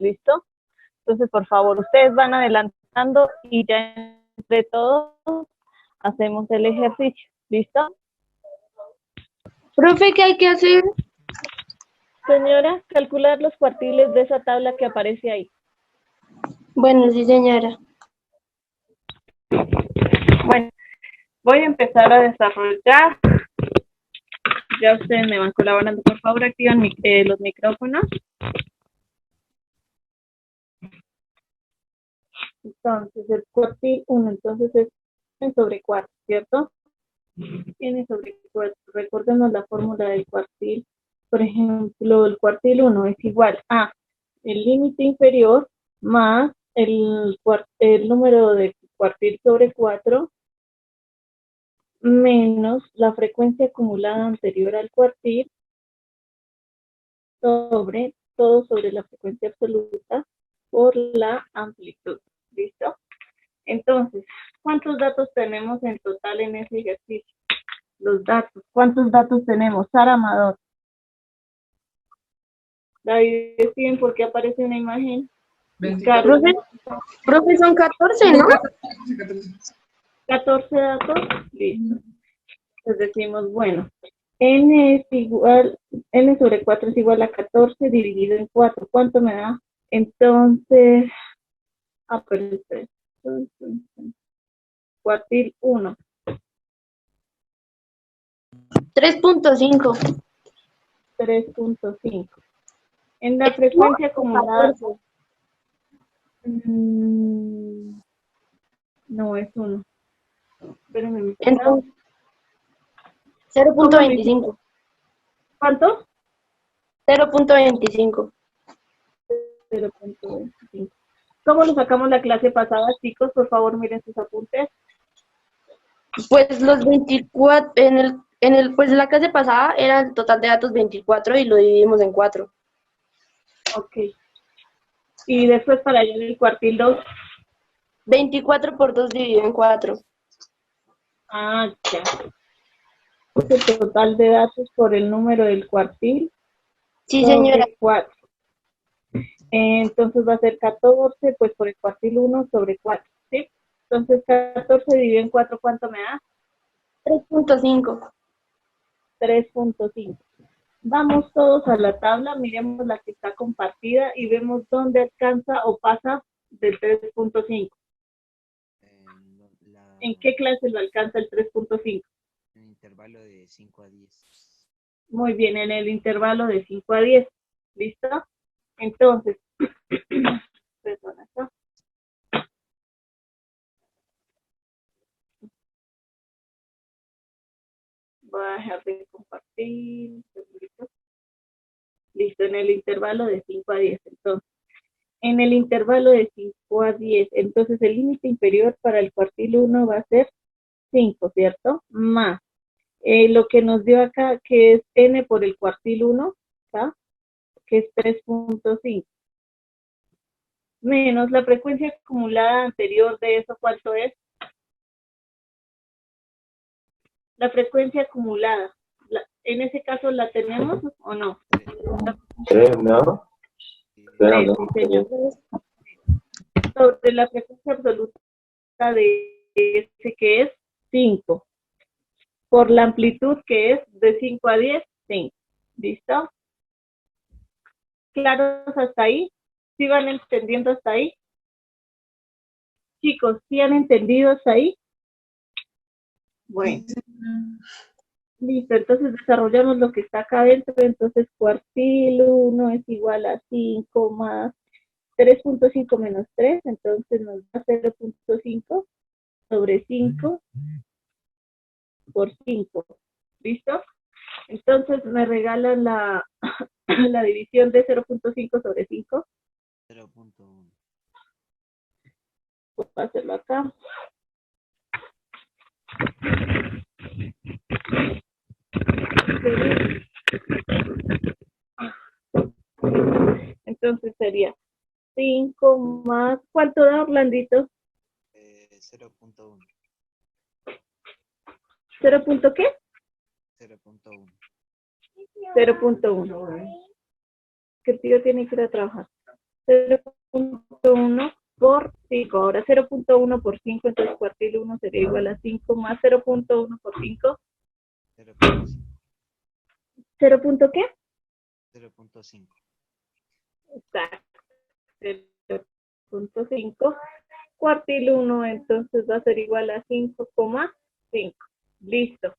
¿listo? Entonces, por favor, ustedes van adelantando y ya entre todos hacemos el ejercicio, ¿listo? Profe, ¿qué hay que hacer? Señora, calcular los cuartiles de esa tabla que aparece ahí. Bueno, sí, señora. Bueno, voy a empezar a desarrollar. Ya ustedes me van colaborando. Por favor, activan los micrófonos. Entonces, el cuartil 1, entonces es n sobre 4, ¿cierto? N sobre 4. Recordemos la fórmula del cuartil. Por ejemplo, el cuartil 1 es igual a el límite inferior más el número de cuartil sobre 4 menos la frecuencia acumulada anterior al cuartil sobre todo sobre la frecuencia absoluta por la amplitud. ¿Listo? Entonces, ¿cuántos datos tenemos en total en ese ejercicio? Los datos. ¿Cuántos datos tenemos? Sara Amador. David, ¿deciden por qué aparece una imagen? Profe, son 14, ¿no? 14 datos. Listo. Entonces decimos, bueno, n sobre 4 es igual a 14 dividido en 4. ¿Cuánto me da? Entonces, pero espera. Cuartil 1. 3.5. 3.5. En la frecuencia acumulada. No, es 1. Espérenme. Entonces, 0.25. ¿Cuánto? 0.25. 0.25. ¿Cómo lo sacamos la clase pasada, chicos? Por favor, miren sus apuntes. Pues los 24, pues la clase pasada era el total de datos 24 y lo dividimos en 4. Ok. Y después para allá en el cuartil 2. 24 por 2 dividido en 4. Ah, ya. El total de datos por el número del cuartil. Sí, señora. 4. Entonces va a ser 14, pues por el cuartil 1 sobre 4, ¿sí? Entonces 14 dividido en 4, ¿cuánto me da? 3.5. 3.5. Vamos todos a la tabla, miremos la que está compartida y vemos dónde alcanza o pasa del 3.5. ¿En qué clase lo alcanza el 3.5? En el intervalo de 5 a 10. Muy bien, en el intervalo de 5 a 10. ¿Listo? Entonces, perdón, acá. Voy a dejar de compartir. Listo, en el intervalo de 5 a 10. Entonces, en el intervalo de 5 a 10, entonces el límite inferior para el cuartil 1 va a ser 5, ¿cierto? Más lo que nos dio acá, que es n por el cuartil 1, ¿tá? Que es 3.5. Menos la frecuencia acumulada anterior de eso, ¿cuánto es? La frecuencia acumulada. En ese caso, ¿la tenemos o no? ¿No? Sí, señor. Sobre la frecuencia absoluta de ese que es 5. Por la amplitud que es de 5 a 10, 5. ¿Listo? ¿Claros hasta ahí? ¿Sí van entendiendo hasta ahí? Chicos, ¿sí han entendido hasta ahí? Bueno. Listo, entonces desarrollamos lo que está acá adentro. Entonces, cuartil 1 es igual a 5 más 3.5 menos 3. Entonces nos da 0.5 sobre 5 por 5. ¿Listo? Entonces me regalan la división de 0.5 sobre 5. 0.1. Voy a hacerlo acá. Entonces sería 5 más... ¿Cuánto da, Orlandito? 0.1. ¿0. Qué? 0.1. 0.1. Que el tío tiene que ir a trabajar. 0.1 por 5. Ahora 0.1 por 5, entonces cuartil 1 sería igual a 5 más 0.1 por 5. 0.5. ¿0. Qué? 0.5. Exacto. 0.5. Cuartil 1 entonces va a ser igual a 5,5. Listo.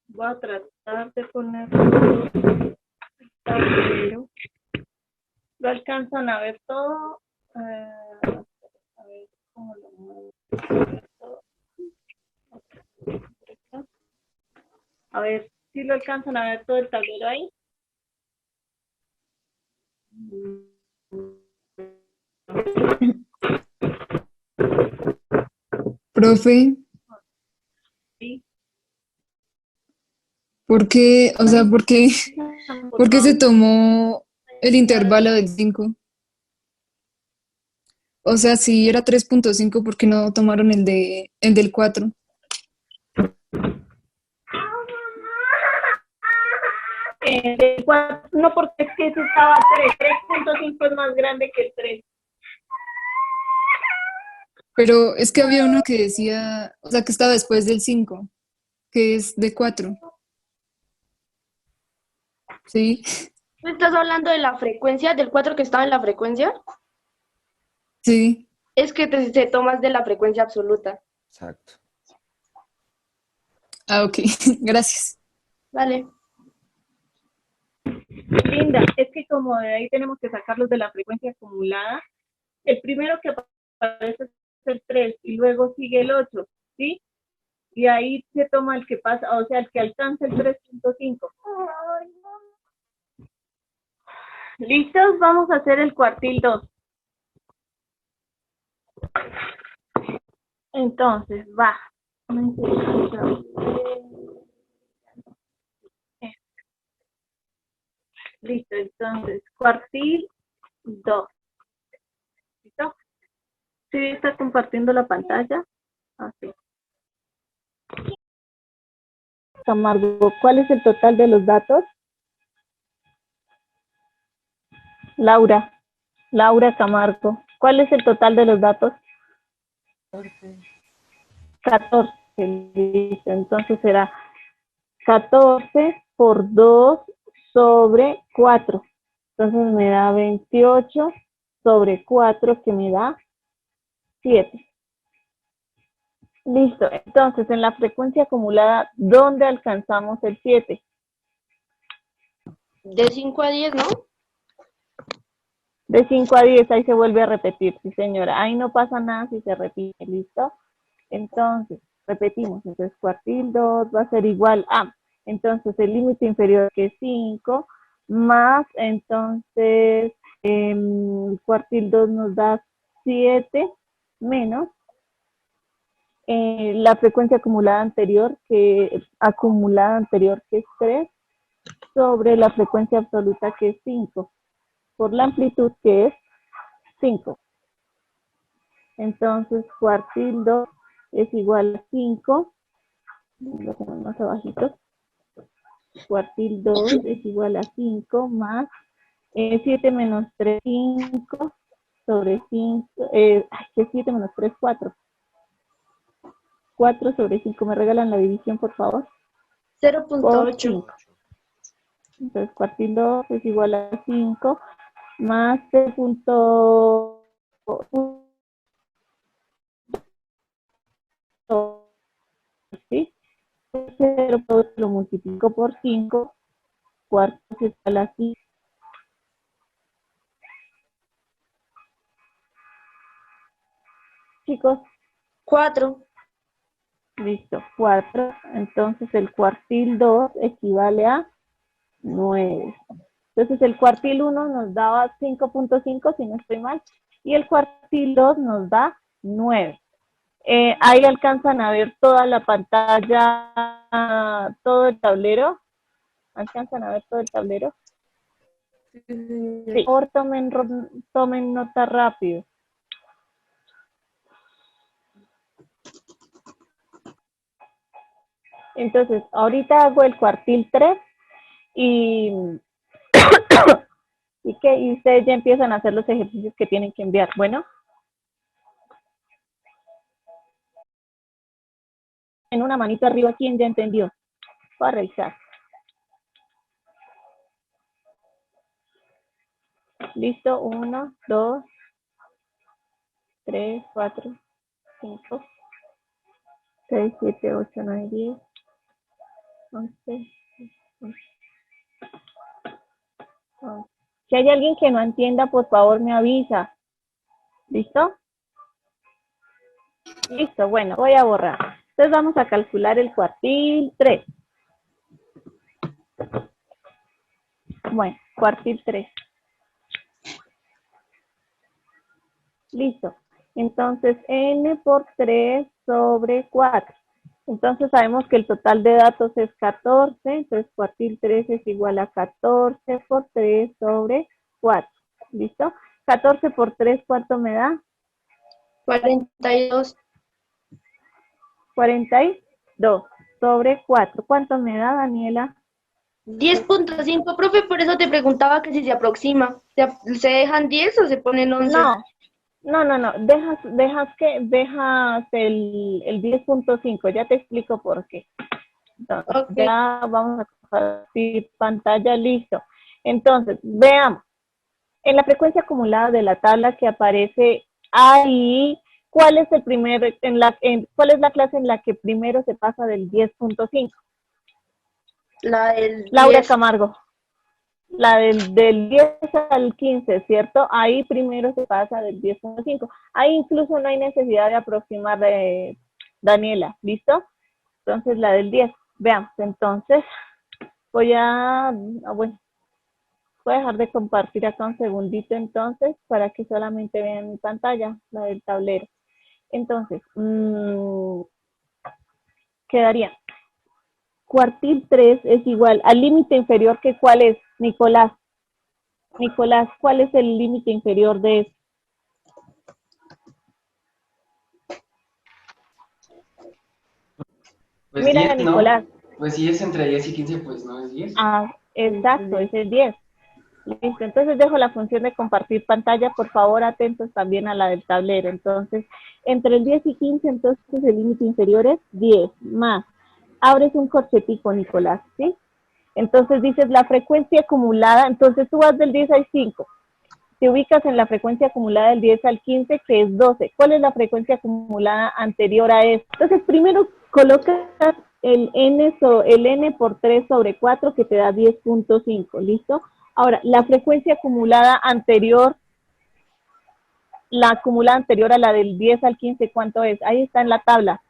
Voy a tratar de poner tablero. ¿Lo alcanzan a ver todo? A ver cómo lo muevo. A ver si lo alcanzan a ver todo el tablero ahí. Profe, Sí. o sea, Por por qué se favor. tomó el intervalo del 5? O sea, si era 3.5, ¿por qué no tomaron el del 4? No, porque es que ese estaba 3. 3.5 es más grande que el 3. Pero es que había uno que decía, o sea, que estaba después del 5, que es de 4. ¿Sí? ¿Tú estás hablando de la frecuencia, del 4 que estaba en la frecuencia? Sí. Es que te tomas de la frecuencia absoluta. Exacto. Ah, ok. Gracias. Vale. Linda, es que como de ahí tenemos que sacarlos de la frecuencia acumulada, el primero que aparece es el 3 y luego sigue el 8, ¿sí? Y ahí se toma el que pasa, o sea, el que alcanza el 3.5. ¿Listos? Vamos a hacer el cuartil 2. Entonces, va. Listo, entonces, cuartil 2. ¿Listo? ¿Sí está compartiendo la pantalla? Así. Camargo, ¿cuál es el total de los datos? Laura Camargo, ¿cuál es el total de los datos? 14. Listo, entonces será 14 por 2 sobre 4. Entonces me da 28 sobre 4, que me da 7. Listo, entonces en la frecuencia acumulada, ¿dónde alcanzamos el 7? De 5 a 10, ¿no? De 5 a 10, ahí se vuelve a repetir, sí señora. Ahí no pasa nada si se repite, ¿listo? Entonces, repetimos, entonces cuartil 2 va a ser igual a, entonces el límite inferior que es 5, más, entonces, cuartil 2 nos da 7, menos la frecuencia acumulada anterior que es 3, sobre la frecuencia absoluta que es 5, por la amplitud que es 5. Entonces, cuartil 2 es igual a 5, lo pongo más abajito. Cuartil 2 es igual a 5 más 7 menos 3, 5 sobre 5, que 7 menos 3, 4. 4 sobre 5, ¿me regalan la división, por favor? Por 0.8. 5. Entonces, cuartil 2 es igual a 5 más 0.8. ¿Sí? 0.8 lo multiplico por 5, cuartos es igual a 5. Chicos, 4. listo, 4. Entonces el cuartil 2 equivale a 9. Entonces el cuartil 1 nos daba 5.5, si no estoy mal, y el cuartil 2 nos da 9. Ahí alcanzan a ver toda la pantalla, todo el tablero. ¿Alcanzan a ver todo el tablero? Sí. Por tomen nota rápido. Entonces, ahorita hago el cuartil 3 y Y ustedes ya empiezan a hacer los ejercicios que tienen que enviar. Bueno. En una manito arriba, ¿quién ya entendió? Voy a revisar. Listo, 1, 2, 3, 4, 5, 6, 7, 8, 9, 10, 11, 12. Si hay alguien que no entienda, por favor me avisa. ¿Listo? Listo, bueno, voy a borrar. Entonces vamos a calcular el cuartil 3. Bueno, cuartil 3. Listo. Entonces, n por 3 sobre 4. Entonces sabemos que el total de datos es 14. Entonces, cuartil 3 es igual a 14 por 3 sobre 4. ¿Listo? 14 por 3, ¿cuánto me da? 42. 42 sobre 4. ¿Cuánto me da, Daniela? 10.5, profe, por eso te preguntaba que si se aproxima. ¿Se dejan 10 o se ponen 11? No. Dejas el 10.5. Ya te explico por qué. Entonces, Okay. ya vamos a compartir pantalla, listo. Entonces, veamos. En la frecuencia acumulada de la tabla que aparece ahí, ¿cuál es cuál es la clase en la que primero se pasa del 10.5? La del Laura 10. Camargo. La del 10 al 15, ¿cierto? Ahí primero se pasa del 10.5. Ahí incluso no hay necesidad de aproximar, Daniela, ¿listo? Entonces la del 10. Veamos, entonces voy a dejar de compartir acá un segundito entonces para que solamente vean mi pantalla, la del tablero. Entonces, quedaría cuartil 3 es igual al límite inferior que ¿cuál es, Nicolás? Nicolás, ¿cuál es el límite inferior de eso? Pues Mira, 10, Nicolás. ¿no? Pues si es entre 10 y 15, pues no es 10. Ah, exacto, ese es 10. Listo, entonces dejo la función de compartir pantalla, por favor atentos también a la del tablero. Entonces, entre el 10 y 15, entonces el límite inferior es 10 más. Abres un corchetico, Nicolás, ¿sí? Entonces dices la frecuencia acumulada, entonces tú vas del 10 al 5. Te ubicas en la frecuencia acumulada del 10 al 15, que es 12. ¿Cuál es la frecuencia acumulada anterior a eso? Entonces, primero colocas el n por 3 sobre 4, que te da 10.5, ¿listo? Ahora, la frecuencia acumulada anterior, a la del 10 al 15, ¿cuánto es? Ahí está en la tabla.